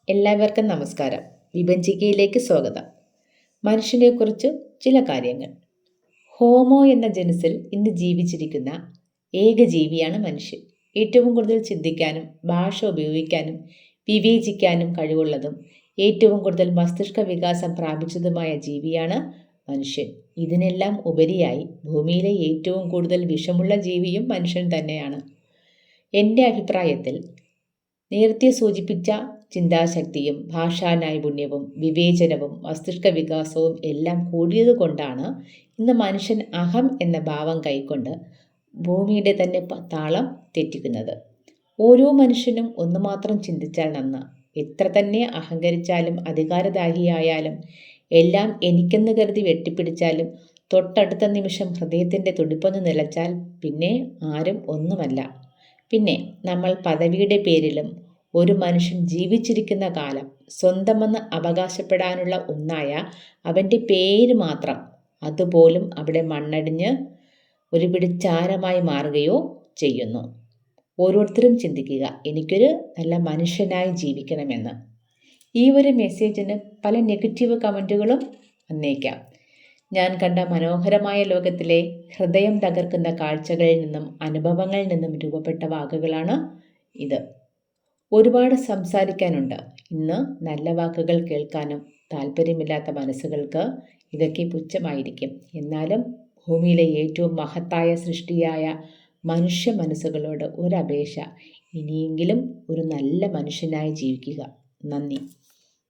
എല്ലാവർക്കും നമസ്കാരം. വിഭജിക്കയിലേക്ക് സ്വാഗതം. മനുഷ്യനെക്കുറിച്ച് ചില കാര്യങ്ങൾ. ഹോമോ എന്ന ജനുസിൽ ഇന്ന് ജീവിച്ചിരിക്കുന്ന ഏക ജീവിയാണ് മനുഷ്യൻ. ഏറ്റവും കൂടുതൽ ചിന്തിക്കാനും ഭാഷ ഉപയോഗിക്കാനും വിവേചിക്കാനും കഴിവുള്ളതും ഏറ്റവും കൂടുതൽ മസ്തിഷ്ക വികാസം പ്രാപിച്ചതുമായ ജീവിയാണ് മനുഷ്യൻ. ഇതിനെല്ലാം ഉപരിയായി ഭൂമിയിലെ ഏറ്റവും കൂടുതൽ വിഷമുള്ള ജീവിയും മനുഷ്യൻ തന്നെയാണ്. എൻ്റെ അഭിപ്രായത്തിൽ നേരത്തെ സൂചിപ്പിച്ച ചിന്താശക്തിയും ഭാഷാ നൈപുണ്യവും വിവേചനവും മസ്തിഷ്ക വികാസവും എല്ലാം കൂടിയതുകൊണ്ടാണ് ഇന്ന് മനുഷ്യൻ അഹം എന്ന ഭാവം കൈക്കൊണ്ട് ഭൂമിയുടെ തന്നെ താളം തെറ്റിക്കുന്നത്. ഓരോ മനുഷ്യനും ഒന്ന് മാത്രം ചിന്തിച്ചാൽ നന്ന്. എത്ര തന്നെ അഹങ്കരിച്ചാലും അധികാരദാഹിയായാലും എല്ലാം എനിക്കെന്ന് കരുതി വെട്ടിപ്പിടിച്ചാലും തൊട്ടടുത്ത നിമിഷം ഹൃദയത്തിൻ്റെ തുടിപ്പൊന്ന് നിലച്ചാൽ പിന്നെ ആരും ഒന്നുമല്ല. പിന്നെ നമ്മൾ പദവിയുടെ പേരിലും ഒരു മനുഷ്യൻ ജീവിച്ചിരിക്കുന്ന കാലം സ്വന്തമെന്ന് അവകാശപ്പെടാനുള്ള ഒന്നായ അവൻ്റെ പേര് മാത്രം, അതുപോലും അവിടെ മണ്ണടിഞ്ഞ് ഒരു പിടിച്ചാരമായി മാറുകയോ ചെയ്യുന്നു. ഓരോരുത്തരും ചിന്തിക്കുക, എനിക്കൊരു നല്ല മനുഷ്യനായി ജീവിക്കണമെന്ന്. ഈ ഒരു മെസ്സേജിന് പല നെഗറ്റീവ് കമൻറ്റുകളും വന്നേക്കാം. ഞാൻ കണ്ട മനോഹരമായ ലോകത്തിലെ ഹൃദയം തകർക്കുന്ന കാഴ്ചകളിൽ നിന്നും അനുഭവങ്ങളിൽ നിന്നും രൂപപ്പെട്ട വാക്കുകളാണ് ഇത്. ഒരുപാട് സംസാരിക്കാനുണ്ട്. ഇന്ന് നല്ല വാക്കുകൾ കേൾക്കാനും താല്പര്യമില്ലാത്ത മനസ്സുകൾക്ക് ഇതൊക്കെ പുച്ഛമായിരിക്കും. എന്നാലും ഭൂമിയിലെ ഏറ്റവും മഹത്തായ സൃഷ്ടിയായ മനുഷ്യ മനസ്സുകളോട് ഒരപേക്ഷ, ഇനിയെങ്കിലും ഒരു നല്ല മനുഷ്യനായി ജീവിക്കുക. നന്ദി.